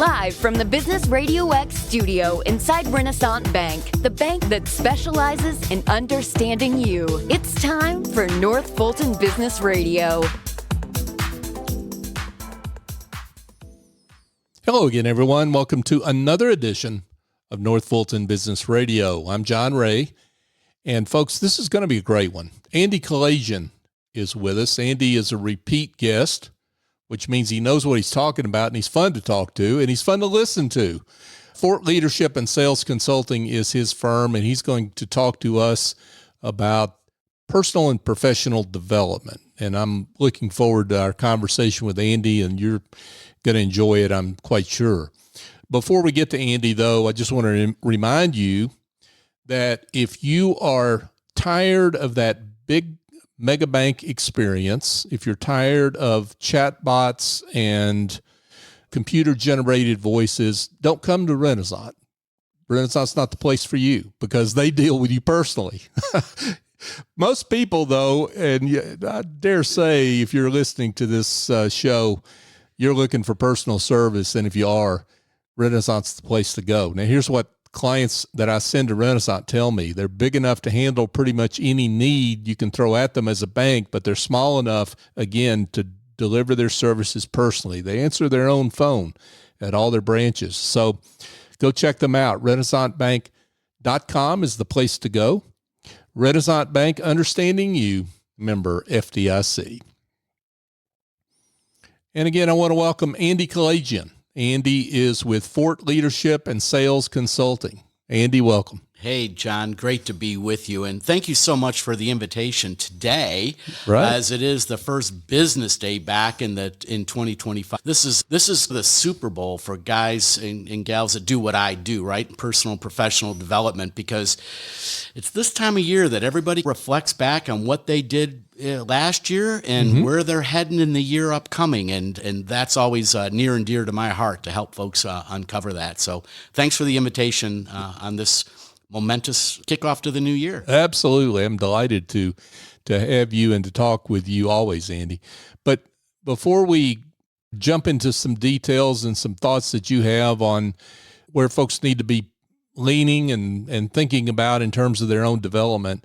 Live from the Business RadioX studio inside Renaissance Bank, the bank that specializes in understanding you. It's time for North Fulton Business Radio. Hello again, everyone. Welcome to another edition of North Fulton Business Radio. I'm John Ray, and folks, this is going to be a great one. Andy Kalajian is with us. Andy is a repeat guest, which means he knows what he's talking about, and he's fun to talk to, and he's fun to listen to. Fort Leadership and Sales Consulting is his firm, and he's going to talk to us about personal and professional development. And I'm looking forward to our conversation with Andy, and you're going to enjoy it, I'm quite sure. Before we get to Andy, though, I just want to remind you that if you are tired of that big mega bank experience, if you're tired of chatbots and computer-generated voices, don't come to Renaissance. Renaissance is not the place for you because they deal with you personally. Most people, though, and I dare say if you're listening to this show, you're looking for personal service, and if you are, Renaissance is the place to go. Now, here's what clients that I send to Renaissance tell me. They're big enough to handle pretty much any need you can throw at them as a bank, but they're small enough, again, to deliver their services personally. They answer their own phone at all their branches. So go check them out. RenaissanceBank.com is the place to go. Renaissance Bank, understanding you, member FDIC. And again, I want to welcome Andy Kalajian. Andy is with Fort Leadership and Sales Consulting. Andy, welcome. Hey, John, great to be with you. And thank you so much for the invitation today, as it is the first business day back in 2025. This is the Super Bowl for guys and gals that do what I do, right? Personal and professional development, because it's this time of year that everybody reflects back on what they did last year and where they're heading in the year upcoming. And that's always near and dear to my heart to help folks uncover that. So thanks for the invitation on this momentous kickoff to the new year. Absolutely. I'm delighted to have you and to talk with you always, Andy. But before we jump into some details and some thoughts that you have on where folks need to be leaning and thinking about in terms of their own development,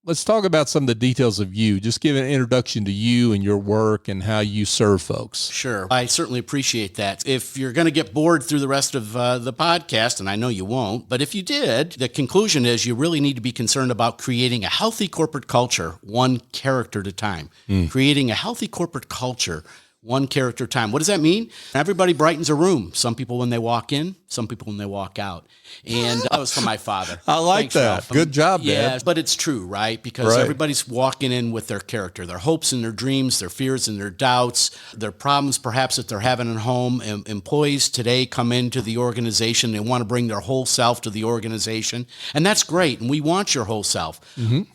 let's talk about some of the details of you. Just give an introduction to you and your work and how you serve folks. Sure. I certainly appreciate that. If you're going to get bored through the rest of the podcast, and I know you won't, but if you did, the conclusion is you really need to be concerned about creating a healthy corporate culture, one character at a time. Creating a healthy corporate culture, one character at a time. What does that mean? Everybody brightens a room. Some people when they walk in, some people when they walk out. And that was from my father. I like that. Good job, Dad. Yeah, but it's true, right? Because everybody's walking in with their character, their hopes and their dreams, their fears and their doubts, their problems perhaps that they're having at home. Employees today come into the organization. They want to bring their whole self to the organization. And that's great. And we want your whole self.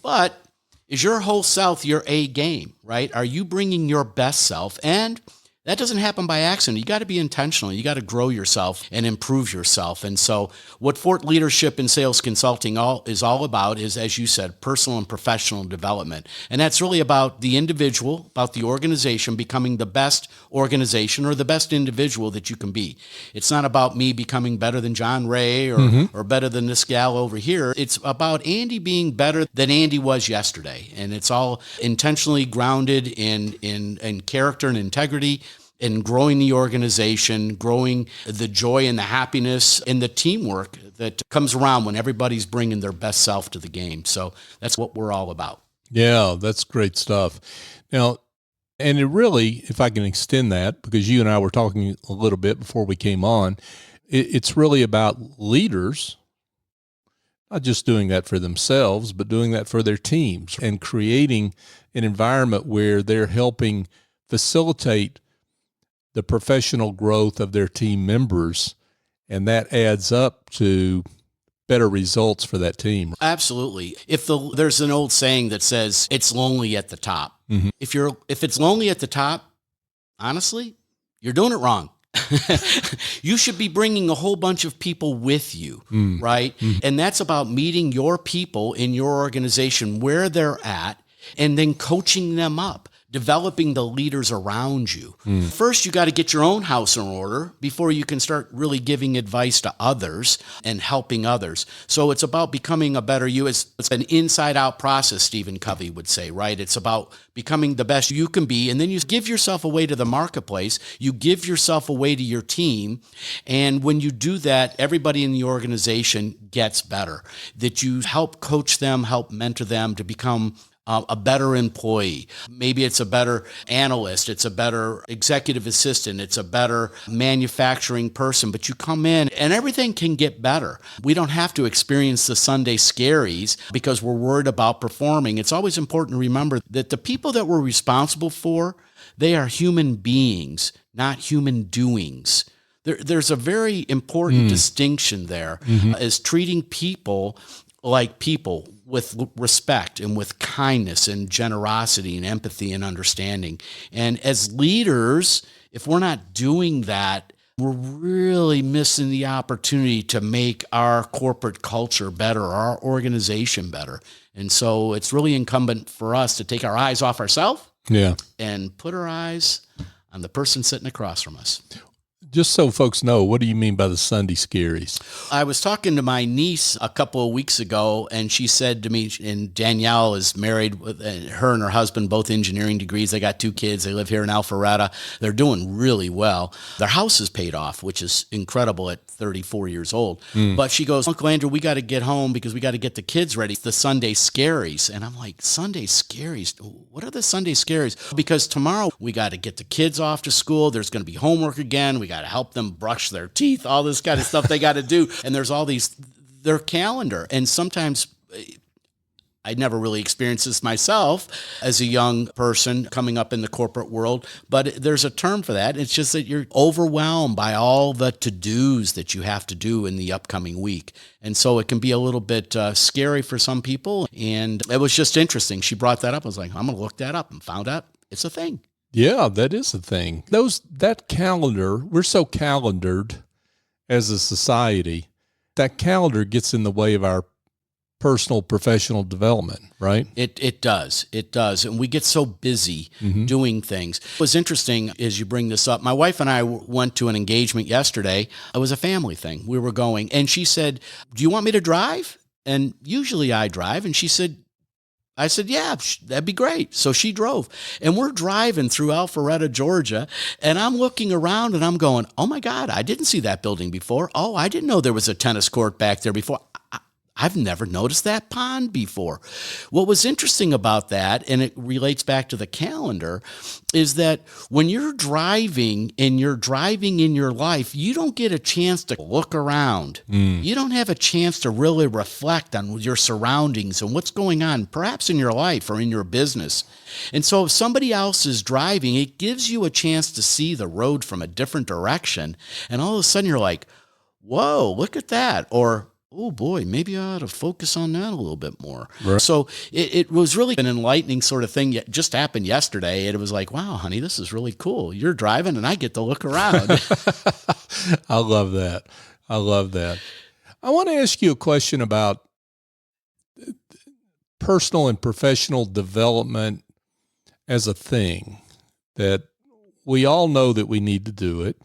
But is your whole self your A game, right? Are you bringing your best self? And that doesn't happen by accident. You got to be intentional. You got to grow yourself and improve yourself. And so what Fort Leadership and Sales Consulting is all about is, as you said, personal and professional development. And that's really about the individual, about the organization becoming the best organization or the best individual that you can be. It's not about me becoming better than John Ray or better than this gal over here. It's about Andy being better than Andy was yesterday. And it's all intentionally grounded in character and integrity, in growing the organization, growing the joy and the happiness and the teamwork that comes around when everybody's bringing their best self to the game. So that's what we're all about. Yeah, that's great stuff. Now, and it really, if I can extend that, because you and I were talking a little bit before we came on, it's really about leaders not just doing that for themselves, but doing that for their teams and creating an environment where they're helping facilitate the professional growth of their team members, and that adds up to better results for that team. Absolutely. There's an old saying that says it's lonely at the top. If it's lonely at the top, honestly, you're doing it wrong. You should be bringing a whole bunch of people with you, right? And that's about meeting your people in your organization where they're at and then coaching them up. developing the leaders around you. First, you got to get your own house in order before you can start really giving advice to others and helping others. So it's about becoming a better you. It's an inside-out process, Stephen Covey would say, right? It's about becoming the best you can be, and then you give yourself away to the marketplace. You give yourself away to your team, and when you do that, everybody in the organization gets better. That you help coach them, help mentor them to become a better employee. Maybe it's a better analyst, it's a better executive assistant, it's a better manufacturing person, but you come in and everything can get better. We don't have to experience the Sunday scaries because we're worried about performing. It's always important to remember that the people that we're responsible for, they are human beings, not human doings. There's a very important distinction there as treating people like people with respect and with kindness and generosity and empathy and understanding. And as leaders, if we're not doing that, we're really missing the opportunity to make our corporate culture better, our organization better. And so it's really incumbent for us to take our eyes off ourselves and put our eyes on the person sitting across from us. Just so folks know, what do you mean by the Sunday scaries? I was talking to my niece a couple of weeks ago, and she said to me, and Danielle is married with her and her husband, both engineering degrees. They got 2 kids. They live here in Alpharetta. They're doing really well. Their house is paid off, which is incredible at 34 years old. But she goes, Uncle Andrew, we got to get home because we got to get the kids ready. The Sunday scaries. And I'm like, Sunday scaries? What are the Sunday scaries? Because tomorrow we got to get the kids off to school. There's going to be homework again. We got to help them brush their teeth, all this kind of stuff they got to do. And there's all their calendar. And sometimes I never really experienced this myself as a young person coming up in the corporate world, but there's a term for that. It's just that you're overwhelmed by all the to-dos that you have to do in the upcoming week. And so it can be a little bit scary for some people. And it was just interesting. She brought that up. I was like, I'm going to look that up, and found out it's a thing. Yeah, that is a thing. That calendar, we're so calendared as a society. That calendar gets in the way of our personal, professional development, right? It does. And we get so busy doing things. It was interesting as you bring this up. My wife and I went to an engagement yesterday. It was a family thing. We were going, and she said, do you want me to drive? And usually I drive. And I said, yeah, that'd be great. So she drove, and we're driving through Alpharetta, Georgia, and I'm looking around and I'm going, oh my God, I didn't see that building before. Oh, I didn't know there was a tennis court back there before. I've never noticed that pond before. What was interesting about that, and it relates back to the calendar, is that when you're driving and you're driving in your life, you don't get a chance to look around. You don't have a chance to really reflect on your surroundings and what's going on, perhaps in your life or in your business. And so if somebody else is driving, it gives you a chance to see the road from a different direction. And all of a sudden you're like, whoa, look at that. Or, oh boy, maybe I ought to focus on that a little bit more. Right. So it was really an enlightening sort of thing. It just happened yesterday. And it was like, wow, honey, this is really cool. You're driving and I get to look around. I love that. I want to ask you a question about personal and professional development as a thing, that we all know that we need to do it.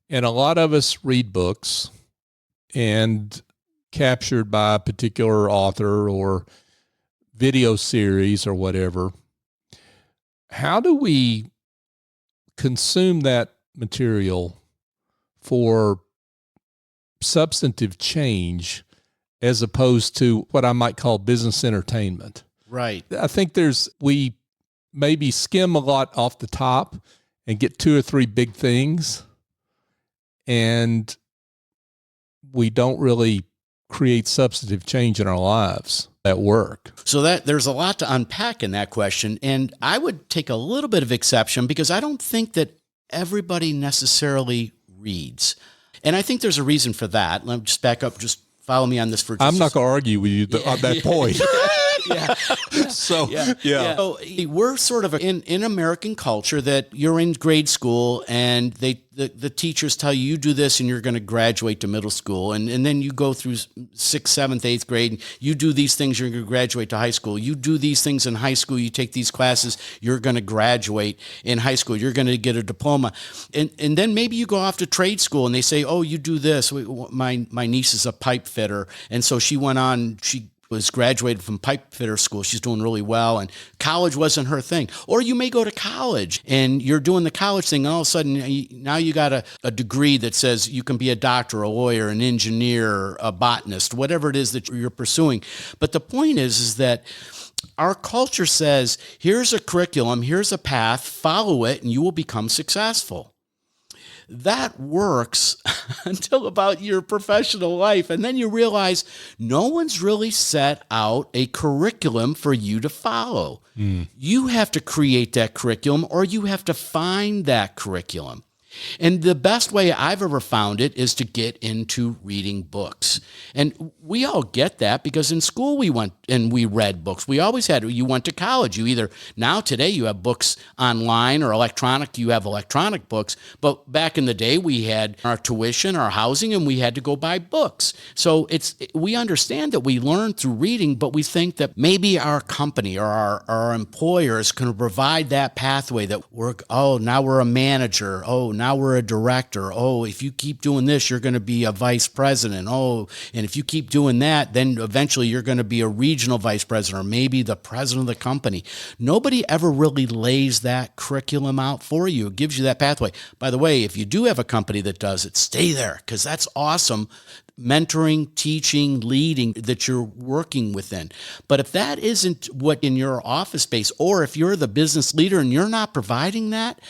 And a lot of us read books and captured by a particular author or video series or whatever. How do we consume that material for substantive change as opposed to what I might call business entertainment? Right. I think we maybe skim a lot off the top and get 2 or 3 big things, and we don't really create substantive change in our lives at work. So there's a lot to unpack in that question. And I would take a little bit of exception because I don't think that everybody necessarily reads. And I think there's a reason for that. Let me just back up, just follow me on this for just I'm not going to argue with you on that point. So we're sort of in American culture that you're in grade school and the teachers tell you do this and you're going to graduate to middle school. And then you go through 6th, 7th, 8th grade. And you do these things, you're going to graduate to high school. You do these things in high school. You take these classes, you're going to graduate in high school. You're going to get a diploma. And then maybe you go off to trade school and they say, oh, you do this. My niece is a pipe fitter. And so she went on, she was graduated from pipe fitter school. She's doing really well, and college wasn't her thing. Or you may go to college and you're doing the college thing, and all of a sudden now you got a degree that says you can be a doctor, a lawyer, an engineer, a botanist, whatever it is that you're pursuing. But the point is that our culture says, here's a curriculum, here's a path, follow it, and you will become successful. That works until about your professional life. And then you realize no one's really set out a curriculum for you to follow. You have to create that curriculum, or you have to find that curriculum. And the best way I've ever found it is to get into reading books. And we all get that because in school we went and we read books. We always had, you went to college. Today you have books online or electronic, you have electronic books. But back in the day we had our tuition, our housing, and we had to go buy books. So we understand that we learn through reading, but we think that maybe our company or our employers can provide that pathway that now we're a manager. Now we're a director. Oh, if you keep doing this, you're going to be a vice president. Oh, and if you keep doing that, then eventually you're going to be a regional vice president or maybe the president of the company. Nobody ever really lays that curriculum out for you. It gives you that pathway. By the way, if you do have a company that does it, stay there because that's awesome. Mentoring, teaching, leading that you're working within. But if that isn't what in your office space, or if you're the business leader and you're not providing that,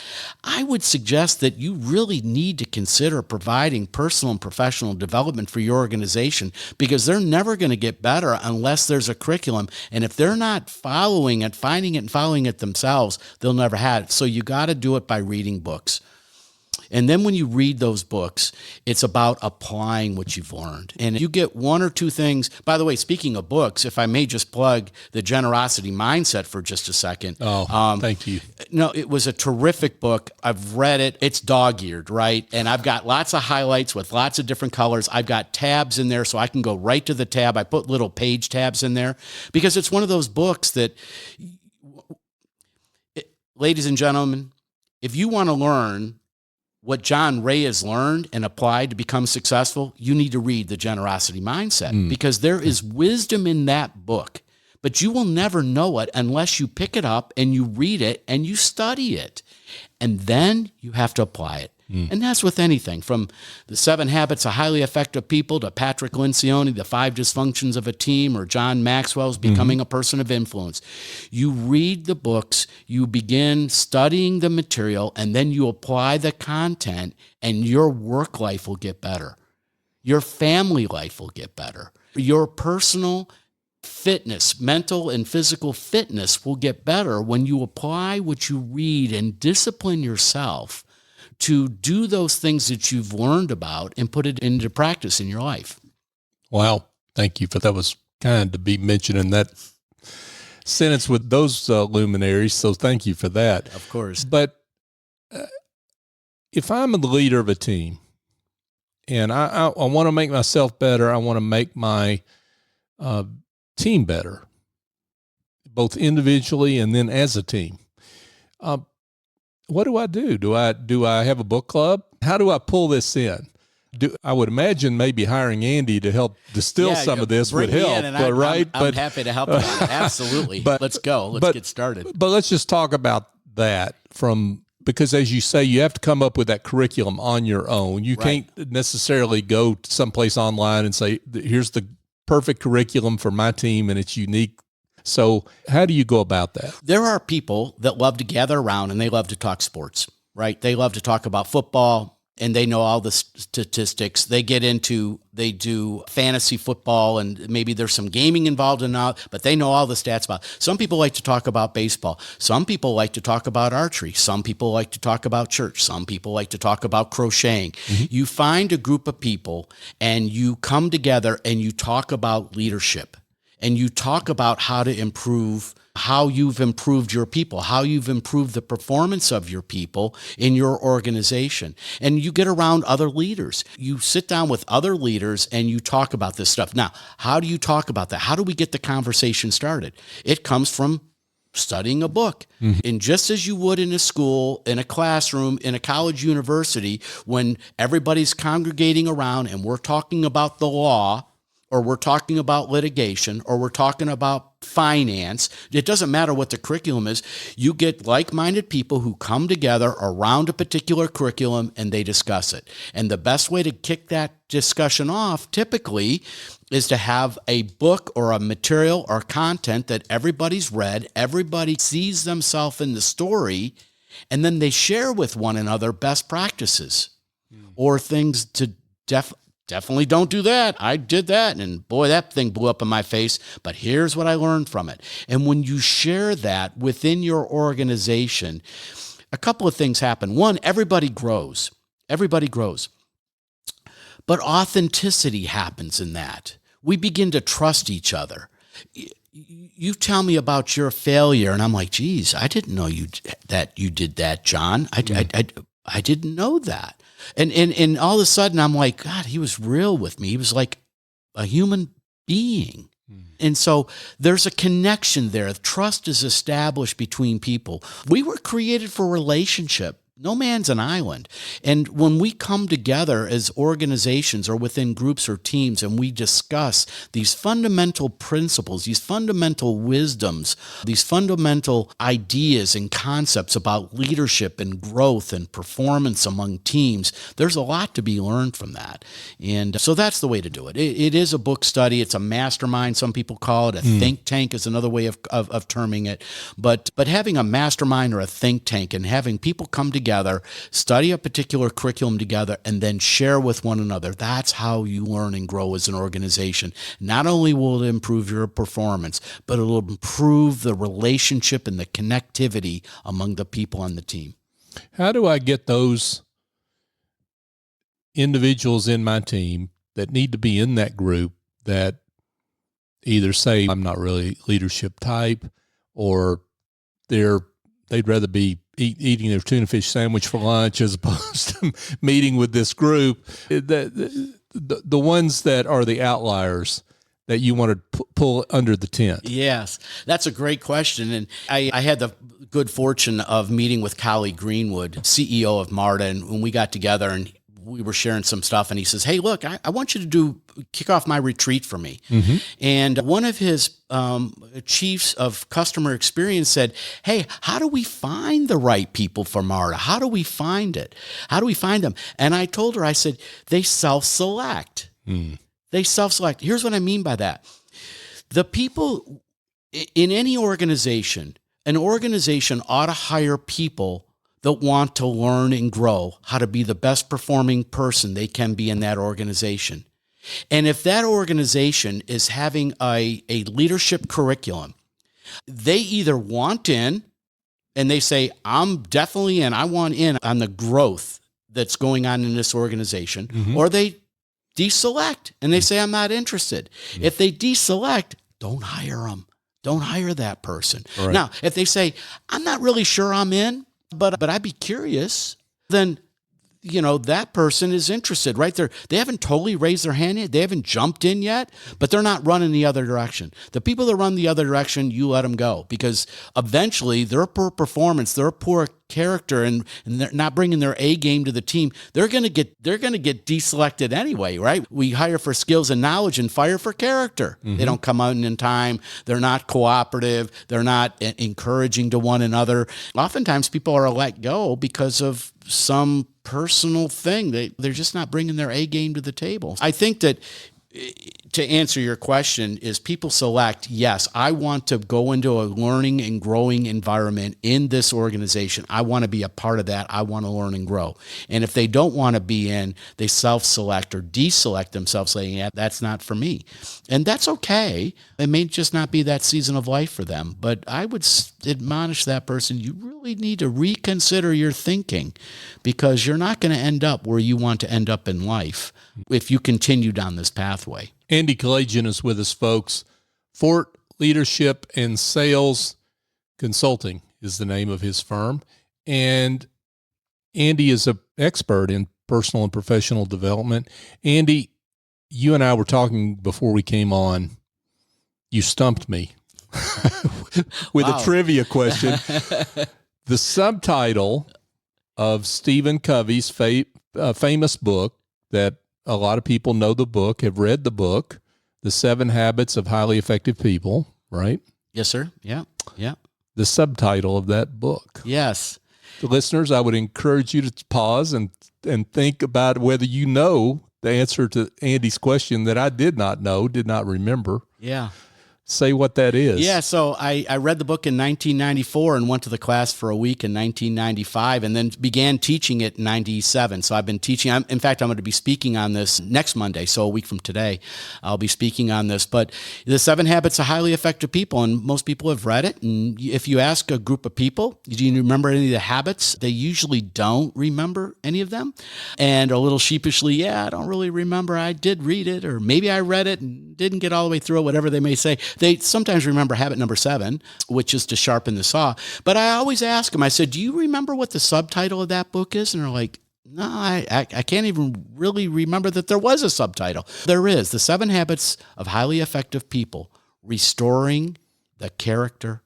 I would suggest that you really need to consider providing personal and professional development for your organization, because they're never going to get better unless there's a curriculum. And if they're not following it, finding it and following it themselves, they'll never have it. So you got to do it by reading books. And then when you read those books, it's about applying what you've learned. And you get one or two things. By the way, speaking of books, if I may just plug the Generosity Mindset for just a second. Thank you. No, it was a terrific book. I've read it. It's dog-eared, right? And I've got lots of highlights with lots of different colors. I've got tabs in there so I can go right to the tab. I put little page tabs in there because it's one of those books that, ladies and gentlemen, if you want to learn what John Ray has learned and applied to become successful, you need to read The Generosity Mindset because there is wisdom in that book, but you will never know it unless you pick it up and you read it and you study it. And then you have to apply it. And that's with anything from the 7 Habits of Highly Effective People to Patrick Lencioni, the 5 Dysfunctions of a Team, or John Maxwell's Becoming a Person of Influence. You read the books, you begin studying the material, and then you apply the content, and your work life will get better. Your family life will get better. Your personal fitness, mental and physical fitness will get better when you apply what you read and discipline yourself to do those things that you've learned about and put it into practice in your life. Wow. Thank you for that. Was kind to be mentioned in that sentence with those luminaries. So thank you for that. Of course. But if I'm the leader of a team and I want to make myself better, I want to make my team better, both individually and then as a team. What do I do? Do I have a book club? How do I pull this in? I would imagine maybe hiring Andy to help distill some of this would help, right? I'm happy to help you. Absolutely. But let's go. Let's get started. But let's just talk about that because as you say, you have to come up with that curriculum on your own. You can't necessarily go someplace online and say, here's the perfect curriculum for my team and it's unique. So how do you go about that? There are people that love to gather around and they love to talk sports, right? They love to talk about football and they know all the statistics. They do fantasy football and maybe there's some gaming involved in that, but they know all the stats about it. Some people like to talk about baseball. Some people like to talk about archery. Some people like to talk about church. Some people like to talk about crocheting. You find a group of people and you come together and you talk about leadership. and you talk about how to improve, how you've improved your people, how you've improved the performance of your people in your organization. And you get around other leaders. You sit down with other leaders and you talk about this stuff. Now, how do you talk about that? How do we get the conversation started? It comes from studying a book. And just as you would in a school, in a classroom, in a college university, when everybody's congregating around and we're talking about the law, or we're talking about litigation, or we're talking about finance, it doesn't matter what the curriculum is. You get like-minded people who come together around a particular curriculum and they discuss it. And the best way to kick that discussion off typically is to have a book or a material or content that everybody's read, everybody sees themselves in the story, and then they share with one another best practices or things to definitely don't do that. I did that, and boy, that thing blew up in my face, but here's what I learned from it. And when you share that within your organization, a couple of things happen. One, everybody grows. Everybody grows. But authenticity happens in that. We begin to trust each other. You tell me about your failure, and I'm like, geez, I didn't know you did that, John. I didn't know that. And all of a sudden, I'm like, God, he was real with me. He was like a human being. And so there's a connection there. Trust is established between people. We were created for relationship. No man's an island. And when we come together as organizations or within groups or teams and we discuss these fundamental principles, these fundamental wisdoms, these fundamental ideas and concepts about leadership and growth and performance among teams, there's a lot to be learned from that. And so that's the way to do it. It is a book study. It's a mastermind, some people call it. A think tank is another way of terming it. But having a mastermind or a think tank and having people come together, study a particular curriculum together, and then share with one another. That's how you learn and grow as an organization. Not only will it improve your performance, but it will improve the relationship and the connectivity among the people on the team. How do I get those individuals in my team that need to be in that group that either say, I'm not really leadership type, or they'd rather be eating their tuna fish sandwich for lunch as opposed to meeting with this group, the ones that are the outliers that you want to pull under the tent? Yes, that's a great question. And I had the good fortune of meeting with Collie Greenwood, CEO of MARTA, and when we got together and we were sharing some stuff, and he says, hey, look, I want you to kick off my retreat for me. And one of his chiefs of customer experience said, hey, how do we find the right people for MARTA? How do we find it? How do we find them? And I told her, I said, they self-select. They self-select. Here's what I mean by that. The people in any organization, an organization ought to hire people that want to learn and grow how to be the best performing person they can be in that organization. And if that organization is having a leadership curriculum, they either want in and they say, I'm definitely in, I want in on the growth that's going on in this organization, or they deselect and they say, I'm not interested. If they deselect, don't hire them. Don't hire that person. Right. Now, if they say, I'm not really sure I'm in, but I'd be curious, then, that person is interested right there. They haven't totally raised their hand yet. They haven't jumped in yet, but they're not running the other direction. The people that run the other direction, you let them go, because eventually their poor performance, their poor character, and they're not bringing their A game to the team, they're going to get deselected anyway, right? We hire for skills and knowledge and fire for character. They don't come out in time. They're not cooperative. They're not encouraging to one another. Oftentimes people are let go because of some personal thing. They're just not bringing their A game to the table. I think that to answer your question is people select, yes, I want to go into a learning and growing environment in this organization. I want to be a part of that. I want to learn and grow. And if they don't want to be in, they self-select or deselect themselves, saying, yeah, that's not for me. And that's okay. It may just not be that season of life for them. But I would admonish that person, you really need to reconsider your thinking, because you're not going to end up where you want to end up in life if you continue down this pathway. Andy Kalajian is with us, folks, Fort Leadership and Sales Consulting is the name of his firm. And Andy is an expert in personal and professional development. Andy, you and I were talking before we came on. You stumped me with a trivia question. The subtitle of Stephen Covey's famous book that a lot of people know the book, have read the book, The 7 Habits of Highly Effective People, right? Yes, sir. Yeah. The subtitle of that book. Yes. The listeners, I would encourage you to pause and think about whether you know the answer to Andy's question that I did not know, did not remember. Yeah. Say what that is. Yeah, so I read the book in 1994 and went to the class for a week in 1995 and then began teaching it in 97. So I've been teaching. In fact, I'm going to be speaking on this next Monday, so a week from today, I'll be speaking on this. But the 7 Habits of Highly Effective People, and most people have read it. And if you ask a group of people, do you remember any of the habits? They usually don't remember any of them. And a little sheepishly, yeah, I don't really remember. I did read it, or maybe I read it and didn't get all the way through it, whatever they may say. They sometimes remember habit number 7, which is to sharpen the saw. But I always ask them, I said, do you remember what the subtitle of that book is? And they're like, no, I can't even really remember that there was a subtitle. There is. The 7 Habits of Highly Effective People, Restoring the Character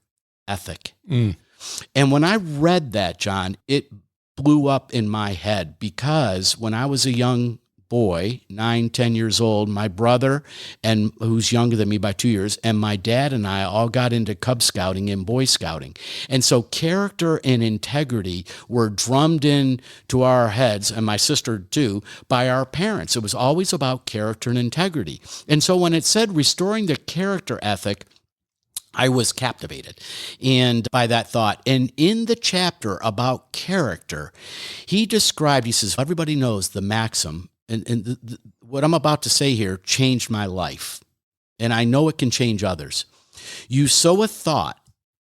Ethic. And when I read that, John, it blew up in my head because when I was a young boy, 9, 10 years old, my brother, and who's younger than me by 2 years, and my dad and I all got into Cub Scouting and Boy Scouting. And so character and integrity were drummed in to our heads, and my sister too, by our parents. It was always about character and integrity. And so when it said restoring the character ethic, I was captivated and by that thought. And in the chapter about character, he says, everybody knows the maxim, and what I'm about to say here changed my life. And I know it can change others. You sow a thought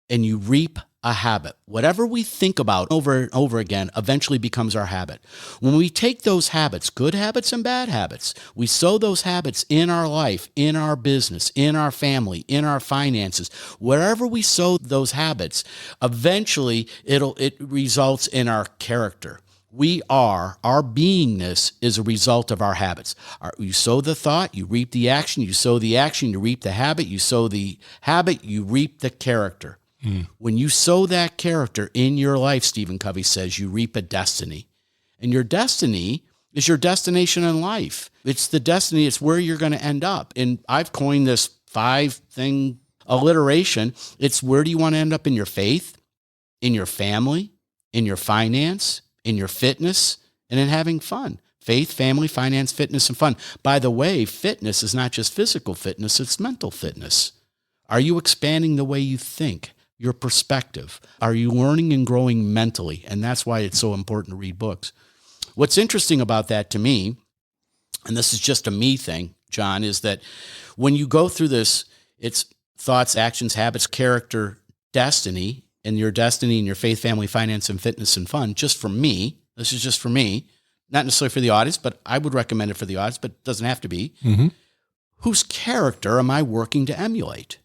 and you reap a habit. Whatever we think about over and over again eventually becomes our habit. When we take those habits, good habits and bad habits, we sow those habits in our life, in our business, in our family, in our finances. Wherever we sow those habits, eventually it results in our character. Our beingness is a result of our habits. You sow the thought, you reap the action. You sow the action, you reap the habit. You sow the habit, you reap the character. When you sow that character in your life, Stephen Covey says, you reap a destiny. And your destiny is your destination in life. It's the destiny. It's where you're going to end up. And I've coined this 5-thing alliteration. It's where do you want to end up in your faith, in your family, in your finance, in your fitness, and in having fun. Faith, family, finance, fitness, and fun. By the way, fitness is not just physical fitness, it's mental fitness. Are you expanding the way you think, your perspective? Are you learning and growing mentally? And that's why it's so important to read books. What's interesting about that to me, and this is just a me thing, John, is that when you go through this, it's thoughts, actions, habits, character, destiny, and your destiny and your faith, family, finance, and fitness and fun, just for me, this is just for me, not necessarily for the audience, but I would recommend it for the audience, but it doesn't have to be. Whose character am I working to emulate?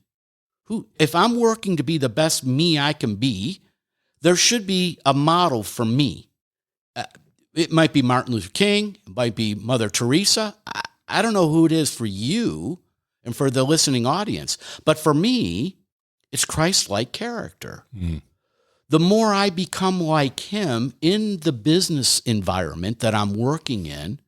If I'm working to be the best me I can be, there should be a model for me. It might be Martin Luther King, it might be Mother Teresa. I don't know who it is for you and for the listening audience, but for me, it's Christ-like character. The more I become like him in the business environment that I'm working in,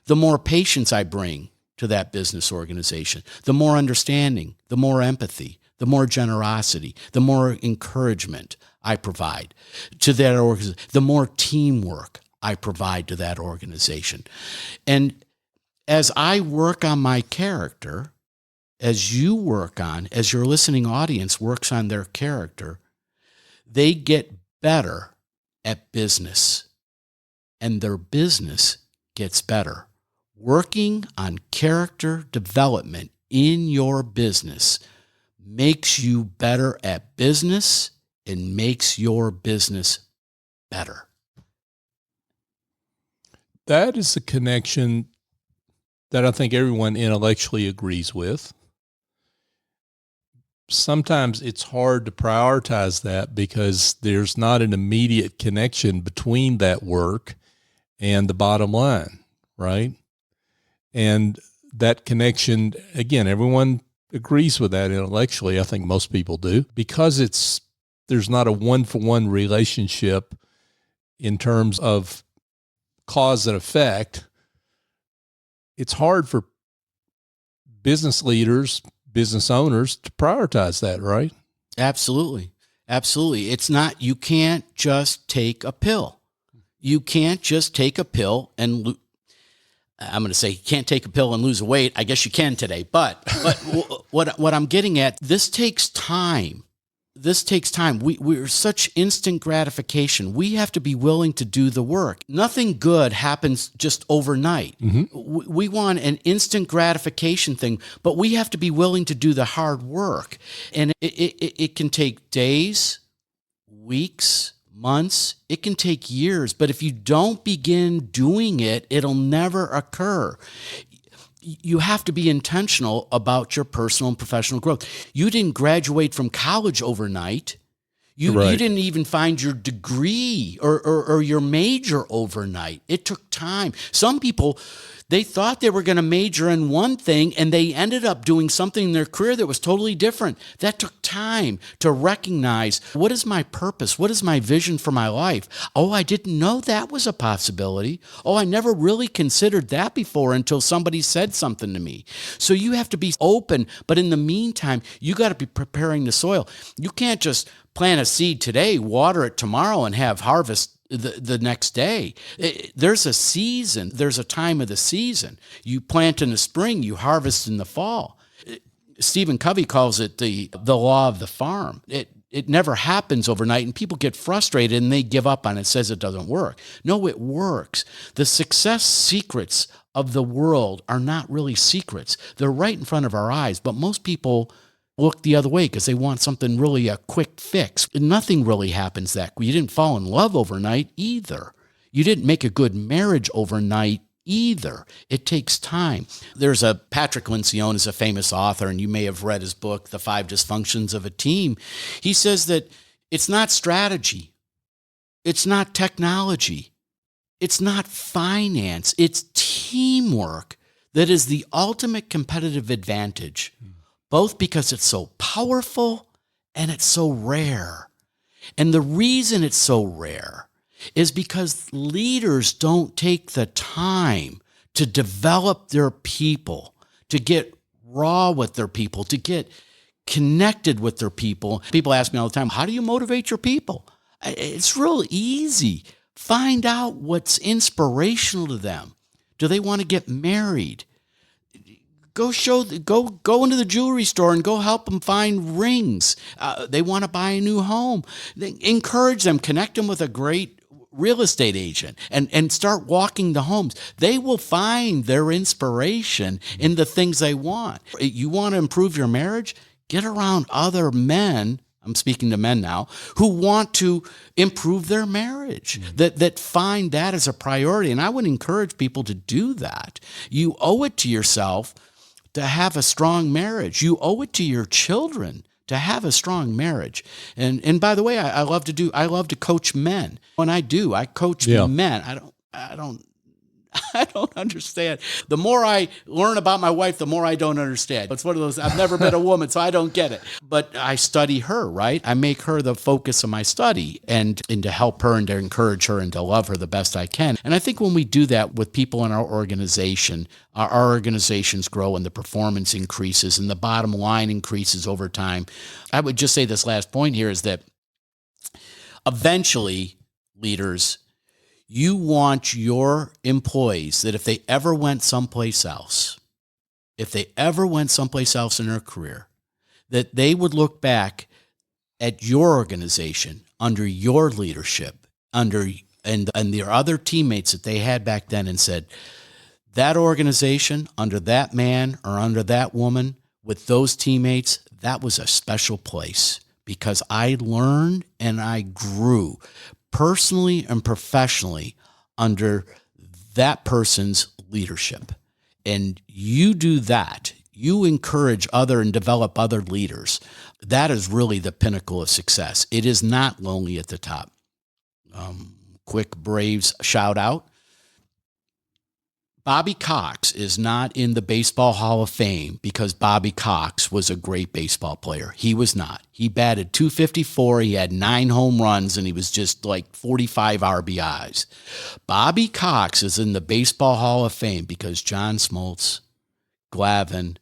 the more patience I bring to that business organization, the more understanding, the more empathy, the more generosity, the more encouragement I provide to that organization, the more teamwork I provide to that organization. And as I work on my character, as your listening audience works on their character, they get better at business, and their business gets better. Working on character development in your business makes you better at business and makes your business better. That is a connection that I think everyone intellectually agrees with. sometimes it's hard to prioritize that because there's not an immediate connection between that work and the bottom line, right? And that connection, again, everyone agrees with that intellectually. I think most people do, because there's not a one-for-one relationship in terms of cause and effect. It's hard for business leaders, business owners to prioritize that, right? Absolutely. Absolutely. It's not, you can't just take a pill. You can't just take a pill and I'm going to say you can't take a pill and lose weight. I guess you can today, but what I'm getting at, this takes time. This takes time. We're such instant gratification. We have to be willing to do the work. Nothing good happens just overnight. Mm-hmm. We want an instant gratification thing, but we have to be willing to do the hard work. And it can take days, weeks, months. It can take years. But if you don't begin doing it, it'll never occur. You have to be intentional about your personal and professional growth. You didn't graduate from college overnight. You didn't even find your degree or your major overnight. It took time. Some people, they thought they were going to major in one thing and they ended up doing something in their career that was totally different. That took time to recognize, what is my purpose? What is my vision for my life? Oh, I didn't know that was a possibility. Oh, I never really considered that before until somebody said something to me. So you have to be open, but in the meantime, you got to be preparing the soil. You can't just plant a seed today, water it tomorrow, and have harvest the next day. There's a season. There's a time of the season. You plant in the spring, you harvest in the fall. Stephen Covey calls it the law of the farm. It never happens overnight, and people get frustrated and they give up on it, says it doesn't work. No, it works. The success secrets of the world are not really secrets. They're right in front of our eyes, but most people look the other way because they want something really a quick fix. Nothing really happens that quick. You didn't fall in love overnight either. You didn't make a good marriage overnight either. It takes time. There's Patrick Lencioni is a famous author, and you may have read his book, The 5 Dysfunctions of a Team. He says that it's not strategy. It's not technology. It's not finance. It's teamwork that is the ultimate competitive advantage. Both because it's so powerful and it's so rare. And the reason it's so rare is because leaders don't take the time to develop their people, to get raw with their people, to get connected with their people. People ask me all the time, how do you motivate your people? It's real easy. Find out what's inspirational to them. Do they want to get married? Go into the jewelry store and go help them find rings. They want to buy a new home. Encourage them, connect them with a great real estate agent and start walking the homes. They will find their inspiration in the things they want. You want to improve your marriage? Get around other men. I'm speaking to men now who want to improve their marriage, that find that as a priority. And I would encourage people to do that. You owe it to yourself to have a strong marriage. You owe it to your children to have a strong marriage. And by the way, I love to coach men. When I coach men. I don't understand. The more I learn about my wife, the more I don't understand. It's one of those, I've never been a woman, so I don't get it. But I study her, right? I make her the focus of my study and to help her and to encourage her and to love her the best I can. And I think when we do that with people in our organization, our organizations grow and the performance increases and the bottom line increases over time. I would just say this last point here is that eventually, leaders, you want your employees that if they ever went someplace else in their career, that they would look back at your organization under your leadership, and their other teammates that they had back then and said, that organization under that man or under that woman with those teammates, that was a special place because I learned and I grew personally and professionally under that person's leadership. And you do that, you encourage other and develop other leaders. That is really the pinnacle of success. It is not lonely at the top. Quick Braves shout out. Bobby Cox is not in the Baseball Hall of Fame because Bobby Cox was a great baseball player. He was not. He batted .254. He had 9 home runs, and he was just like 45 RBIs. Bobby Cox is in the Baseball Hall of Fame because John Smoltz, Glavine,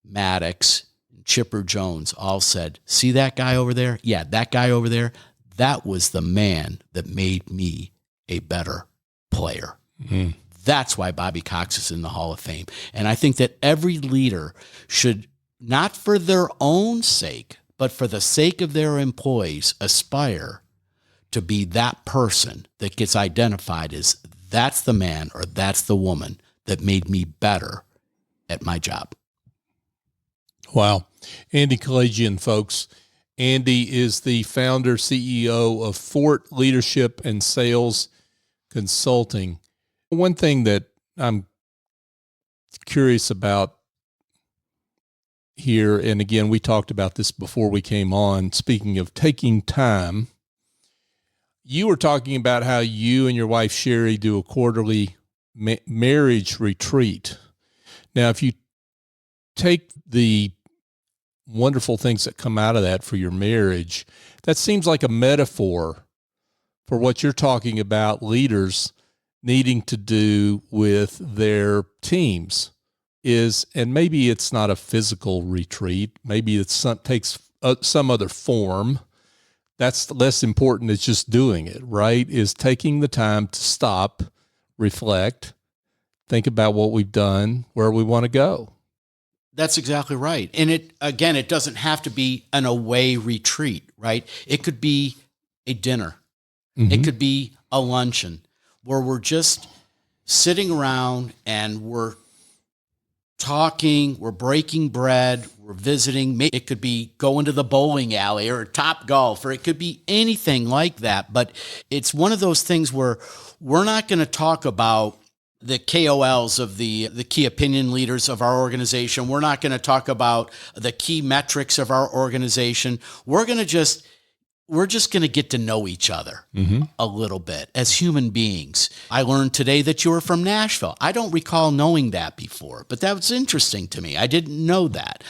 Maddox, and Chipper Jones all said, see that guy over there? Yeah, that guy over there. That was the man that made me a better player. Mm-hmm. That's why Bobby Cox is in the Hall of Fame. And I think that every leader should, not for their own sake, but for the sake of their employees, aspire to be that person that gets identified as that's the man or that's the woman that made me better at my job. Wow. Andy Kalajian, folks. Andy is the founder, CEO of Fort Leadership and Sales Consulting. One thing that I'm curious about here, and again, we talked about this before we came on, speaking of taking time, you were talking about how you and your wife, Sherry, do a quarterly marriage retreat. Now, if you take the wonderful things that come out of that for your marriage, that seems like a metaphor for what you're talking about leaders needing to do with their teams is, and maybe it's not a physical retreat, maybe it's takes some other form. That's less important than just doing it, right? Is taking the time to stop, reflect, think about what we've done, where we want to go. That's exactly right. And it doesn't have to be an away retreat, right? It could be a dinner. Mm-hmm. It could be a luncheon where we're just sitting around and we're talking, we're breaking bread, we're visiting. It could be going to the bowling alley or Top Golf, or it could be anything like that. But it's one of those things where we're not going to talk about the KOLs of the key opinion leaders of our organization. We're not going to talk about the key metrics of our organization. We're just going to get to know each other a little bit as human beings. I learned today that you were from Nashville. I don't recall knowing that before, but that was interesting to me. I didn't know that.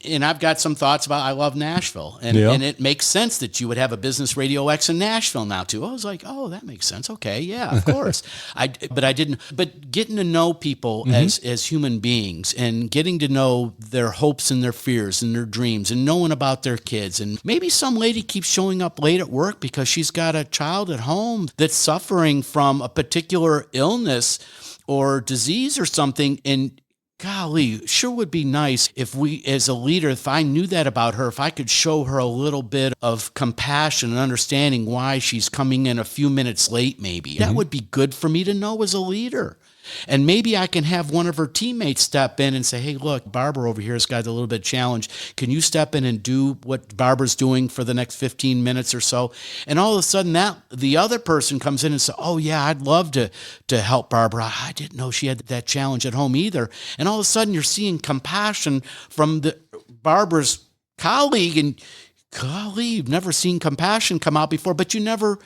And I've got some thoughts about, I love Nashville. And it makes sense that you would have a Business RadioX in Nashville now too. I was like, oh, that makes sense. Okay, yeah, of course. But getting to know people as human beings and getting to know their hopes and their fears and their dreams and knowing about their kids. And maybe some lady keeps showing up late at work because she's got a child at home that's suffering from a particular illness or disease or something. And golly, sure would be nice if we, as a leader, if I knew that about her, if I could show her a little bit of compassion and understanding why she's coming in a few minutes late, maybe. That would be good for me to know as a leader. And maybe I can have one of her teammates step in and say, hey, look, Barbara over here has got a little bit of challenge. Can you step in and do what Barbara's doing for the next 15 minutes or so? And all of a sudden the other person comes in and says, oh, yeah, I'd love to help Barbara. I didn't know she had that challenge at home either. And all of a sudden you're seeing compassion from Barbara's colleague. And golly, you've never seen compassion come out before, but you never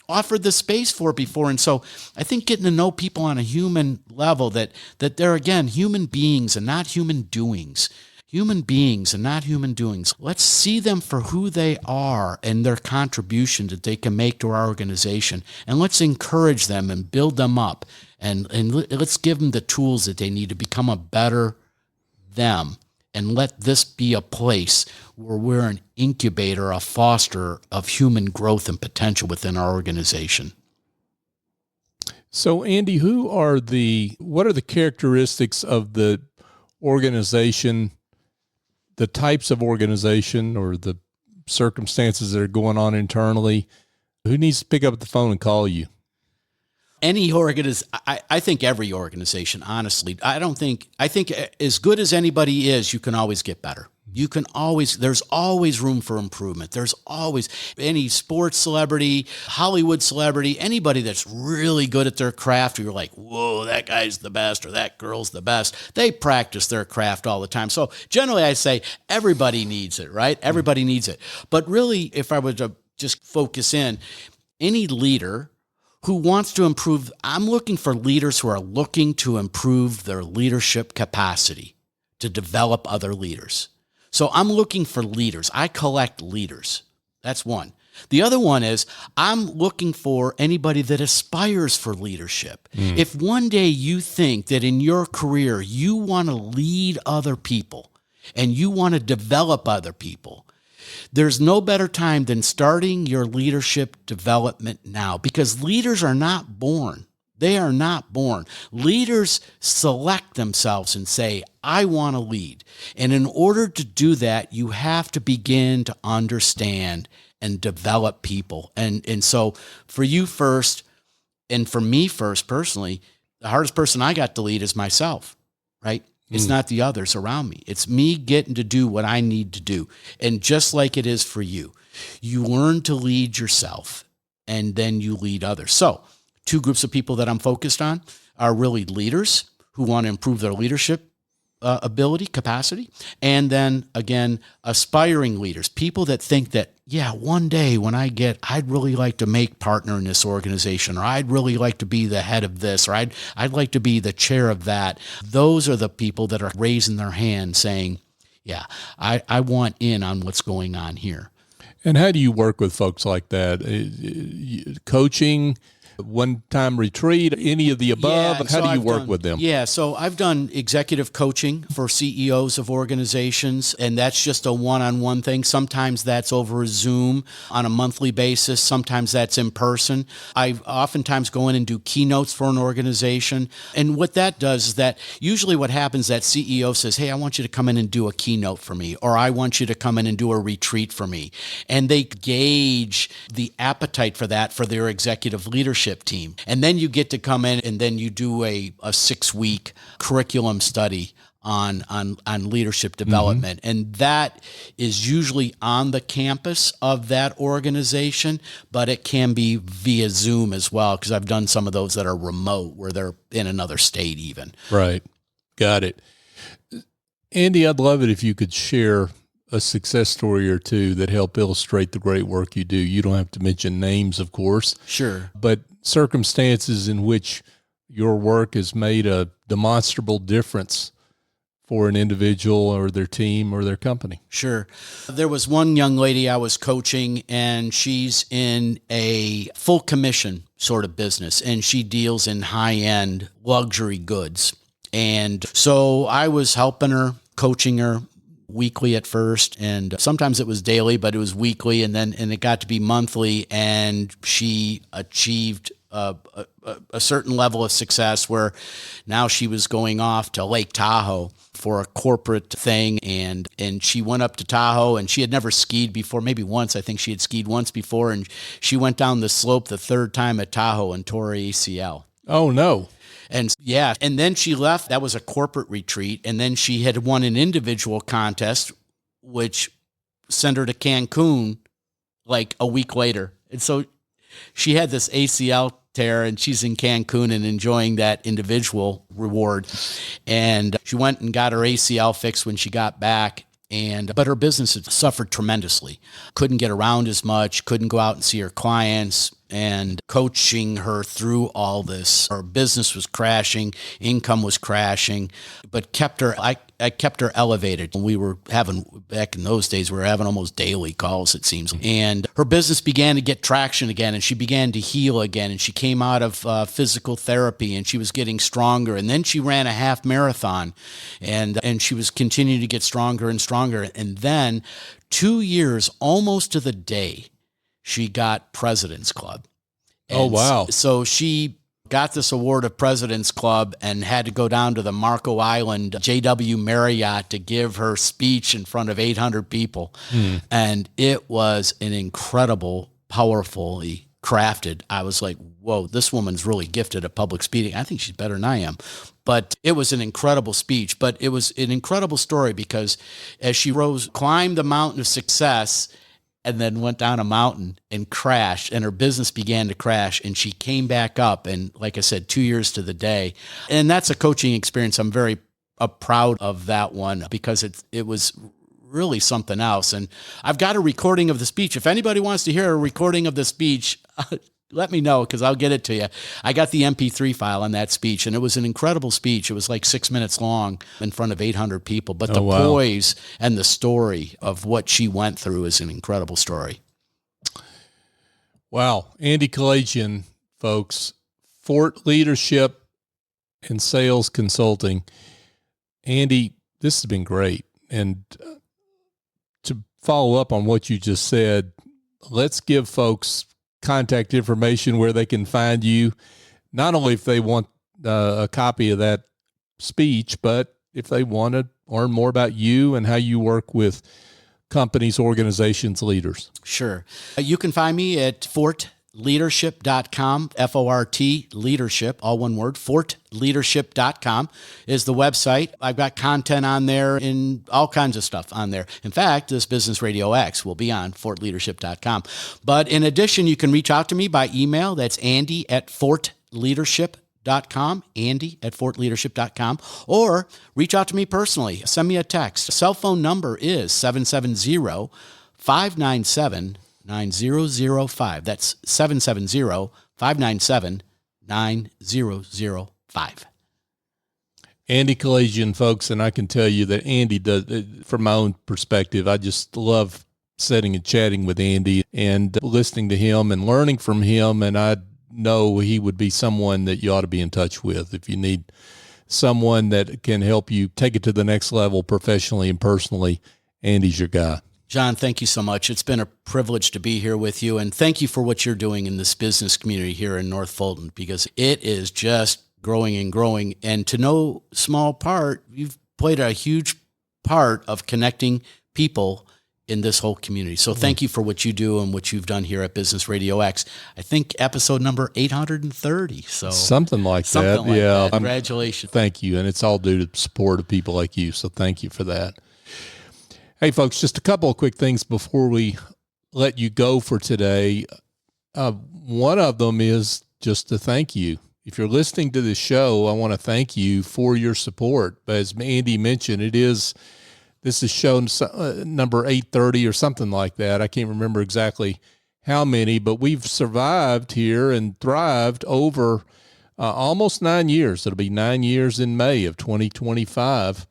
offered the space for it before. And so I think getting to know people on a human level, that they're, again, human beings and not human doings. Human beings and not human doings. Let's see them for who they are and their contribution that they can make to our organization. And let's encourage them and build them up. And let's give them the tools that they need to become a better them. And let this be a place where we're an incubator, a foster of human growth and potential within our organization. So, Andy, what are the characteristics of the organization, the types of organization or the circumstances that are going on internally? Who needs to pick up the phone and call you? I think every organization, honestly, I think as good as anybody is, you can always get better. There's always room for improvement. There's always any sports celebrity, Hollywood celebrity, anybody that's really good at their craft, you're like, whoa, that guy's the best or that girl's the best. They practice their craft all the time. So generally I say everybody needs it, right? Everybody needs it. But really, if I were to just focus in, any leader who wants to improve, I'm looking for leaders who are looking to improve their leadership capacity, to develop other leaders. So I'm looking for leaders. I collect leaders. That's one. The other one is I'm looking for anybody that aspires for leadership. If one day you think that in your career you want to lead other people and you want to develop other people, there's no better time than starting your leadership development now, because leaders are not born. They are not born. Leaders select themselves and say, I want to lead. And in order to do that, you have to begin to understand and develop people. And so for you first, and for me first personally, the hardest person I got to lead is myself, right? It's not the others around me. It's me getting to do what I need to do. And just like it is for you, you learn to lead yourself and then you lead others. So two groups of people that I'm focused on are really leaders who want to improve their leadership ability, capacity, and then again, aspiring leaders, people that think that, yeah, one day when I'd really like to make partner in this organization, or I'd really like to be the head of this, or I'd like to be the chair of that. Those are the people that are raising their hand saying, yeah, I want in on what's going on here. And how do you work with folks like that? Coaching, one-time retreat, any of the above? Yeah, how do you work with them? Yeah, so I've done executive coaching for CEOs of organizations, and that's just a one-on-one thing. Sometimes that's over Zoom on a monthly basis. Sometimes that's in person. I oftentimes go in and do keynotes for an organization. And what that does is that usually what happens, that CEO says, hey, I want you to come in and do a keynote for me, or I want you to come in and do a retreat for me. And they gauge the appetite for that for their executive leadership team. And then you get to come in and then you do a 6-week curriculum study on leadership development. And that is usually on the campus of that organization, but it can be via Zoom as well, because I've done some of those that are remote where they're in another state even. Right. Got it. Andy, I'd love it if you could share a success story or two that help illustrate the great work you do. You don't have to mention names, of course. Sure. But circumstances in which your work has made a demonstrable difference for an individual or their team or their company. Sure. There was one young lady I was coaching, and she's in a full commission sort of business, and she deals in high-end luxury goods. And so I was helping her, coaching her weekly at first, and sometimes it was daily, but it was weekly, and it got to be monthly, and she achieved a certain level of success where now she was going off to Lake Tahoe for a corporate thing, and she went up to Tahoe, and she had never skied before, maybe once. I think she had skied once before, and she went down the slope the third time at Tahoe and tore her ACL. Oh, no. And yeah, and then she left. That was a corporate retreat. And then she had won an individual contest, which sent her to Cancun like a week later. And so she had this ACL tear, and she's in Cancun and enjoying that individual reward. And she went and got her ACL fixed when she got back. But her business had suffered tremendously. Couldn't get around as much, couldn't go out and see her clients, and coaching her through all this. Her business was crashing, income was crashing, but I kept her elevated. We were having, back in those days, we were having almost daily calls, it seems. And her business began to get traction again, and she began to heal again, and she came out of physical therapy, and she was getting stronger. And then she ran a half marathon, and she was continuing to get stronger and stronger. And then 2 years, almost to the day, she got President's Club. And oh, wow. So she got this award of President's Club and had to go down to the Marco Island JW Marriott to give her speech in front of 800 people. And it was an incredible, powerfully crafted, I was like, whoa, this woman's really gifted at public speaking. I think she's better than I am. But it was an incredible speech, but it was an incredible story because as she climbed the mountain of success and then went down a mountain and crashed, and her business began to crash, and she came back up. And like I said, 2 years to the day. And that's a coaching experience. I'm very proud of that one because it was really something else. And I've got a recording of the speech. If anybody wants to hear a recording of the speech, let me know because I'll get it to you. I got the MP3 file on that speech, and it was an incredible speech. It was like 6 minutes long in front of 800 people. But poise and the story of what she went through is an incredible story. Wow. Andy Kalajian, folks, Fort Leadership and Sales Consulting. Andy, this has been great. And to follow up on what you just said, let's give folks contact information where they can find you, not only if they want a copy of that speech, but if they want to learn more about you and how you work with companies, organizations, leaders. Sure. You can find me at fortleadership.com, F-O-R-T, leadership, all one word, fortleadership.com is the website. I've got content on there and all kinds of stuff on there. In fact, this Business RadioX will be on fortleadership.com. But in addition, you can reach out to me by email. That's Andy@fortleadership.com, Andy@fortleadership.com, or reach out to me personally. Send me a text. Cell phone number is 770-597-9005. That's 770-597-9005. Andy Kalajian, folks, and I can tell you that Andy does, from my own perspective, I just love sitting and chatting with Andy and listening to him and learning from him, and I know he would be someone that you ought to be in touch with if you need someone that can help you take it to the next level professionally and personally. Andy's your guy. John, thank you so much. It's been a privilege to be here with you, and thank you for what you're doing in this business community here in North Fulton, because it is just growing and growing. And to no small part, you've played a huge part of connecting people in this whole community. So thank you for what you do and what you've done here at Business RadioX. I think episode number 830. So something like that. Yeah. Congratulations. Thank you. And it's all due to the support of people like you. So thank you for that. Hey, folks, just a couple of quick things before we let you go for today. One of them is just to thank you. If you're listening to this show, I want to thank you for your support. As Andy mentioned, this is show number 830 or something like that. I can't remember exactly how many, but we've survived here and thrived over almost 9 years. It'll be 9 years in May of 2025.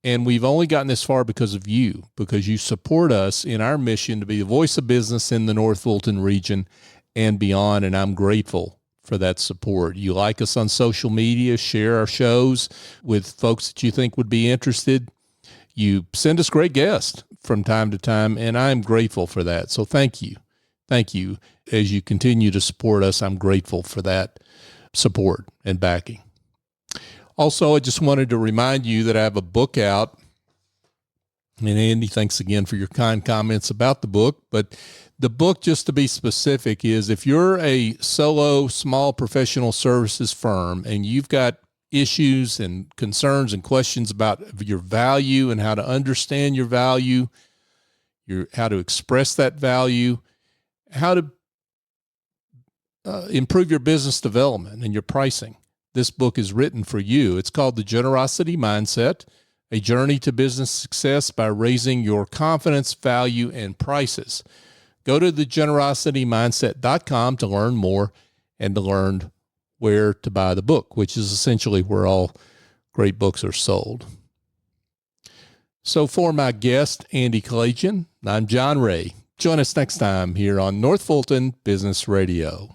And we've only gotten this far because of you, because you support us in our mission to be the voice of business in the North Fulton region and beyond. And I'm grateful for that support. You like us on social media, share our shows with folks that you think would be interested. You send us great guests from time to time, and I'm grateful for that. So thank you. Thank you. As you continue to support us, I'm grateful for that support and backing. Also, I just wanted to remind you that I have a book out. And Andy, thanks again for your kind comments about the book. But the book, just to be specific, is if you're a solo, small professional services firm and you've got issues and concerns and questions about your value and how to understand your value, how to express that value, how to improve your business development and your pricing, this book is written for you. It's called The Generosity Mindset, A Journey to Business Success by Raising Your Confidence, Value, and Prices. Go to thegenerositymindset.com to learn more and to learn where to buy the book, which is essentially where all great books are sold. So for my guest, Andy Kalajian, I'm John Ray. Join us next time here on North Fulton Business Radio.